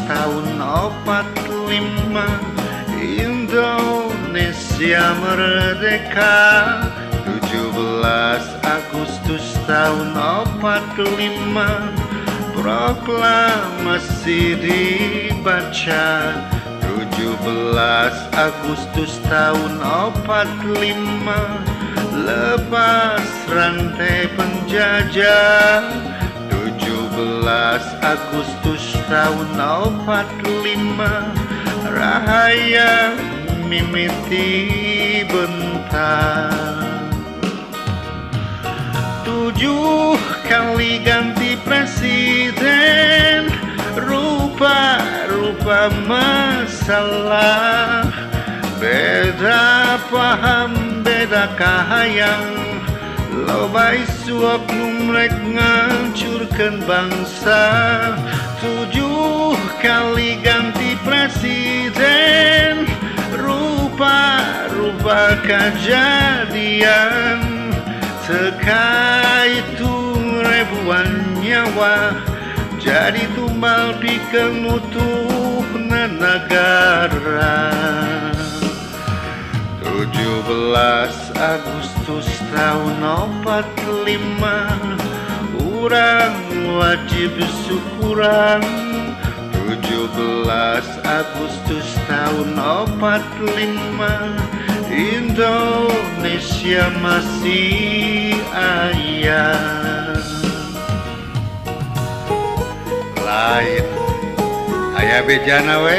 tahun 45 Indonesia merdeka. 17 Agustus tahun 45 proklamasi dibaca. 17 Agustus tahun 45 lepas rantai penjajah. 17 Agustus tahun 45 Rahaya mimiti bentar. 7 kali ganti presiden, rupa-rupa masalah. Beda paham, beda kahayang, lobai suap numrek ngancurkan bangsa. 7 kali ganti presiden, rupa-rupa kejadian. Sekaitu ribuan nyawa jadi tumbal pikeun utuhna negara. 17 Agustus tahun 45 urang wajib syukuran. 17 Agustus tahun 45 Indonesia masih ayah. Lain aya bejana we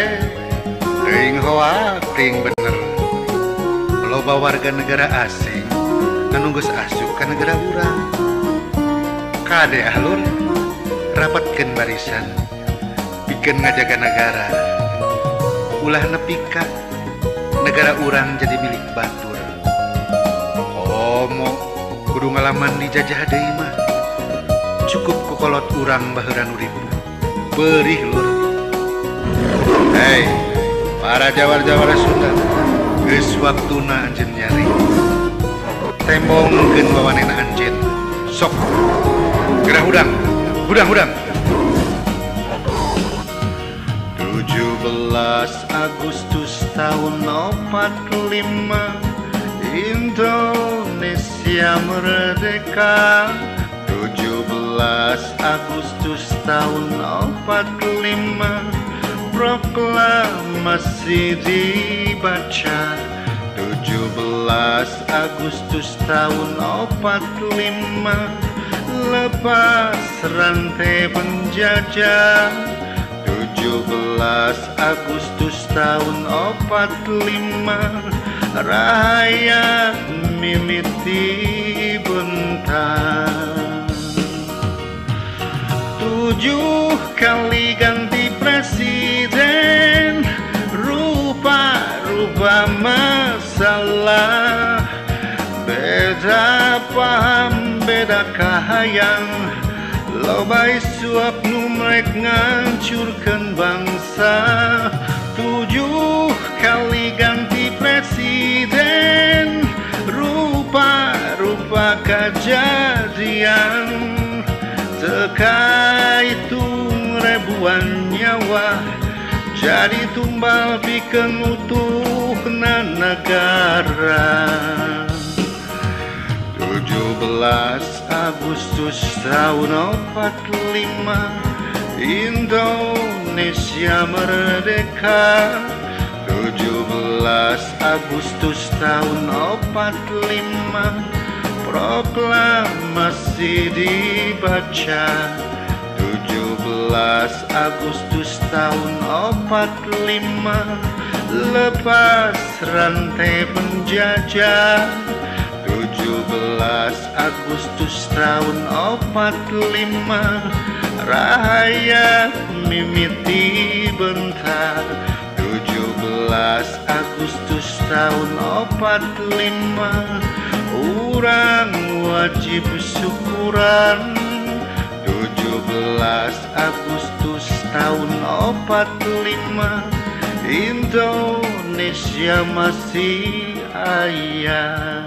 teuing hoak teuing bener. Loba warga negara asing anu geus asup ka negara urang. Kade alur rapatkeun barisan pikeun ngajaga negara. Ulah nepi ka negara urang jadi milik batur. Komo kudu ngalaman dijajah deui mah. Cukup kukolot urang baheurana nu ribu. Beurih lur. Hei, para jawar-jawara Sunda, geus waktuna anjeun nyari. Tembongkeun wawanena anjeun. Sok. Gerah hudang. Hudang. 17 Agustus tahun 45 Indonesia merdeka. 17 Agustus tahun 45 proklamasi dibaca. 17 Agustus tahun 45 lepas rantai penjajah. 17 Agustus tahun 45 Rahaya mimiti bentar. 7 kali ganti presiden, rupa-rupa masalah. Beda paham, beda kahayang, lobai suap numrek ngancurkan bangsa. 7 kali ganti presiden, rupa-rupa kejadian. Sekaitu ribuan nyawa jadi tumbal pikeun utuhna negara. 17 Agustus tahun 45 Indonesia merdeka. 17 Agustus tahun 45 proklamasi dibaca. 17 Agustus tahun 45 lepas rantai penjajah. 17 Agustus tahun 45 Rahaya mimiti bentar. 17 Agustus tahun 45 urang wajib syukuran. 17 Agustus tahun 45 Indonesia masih ayah.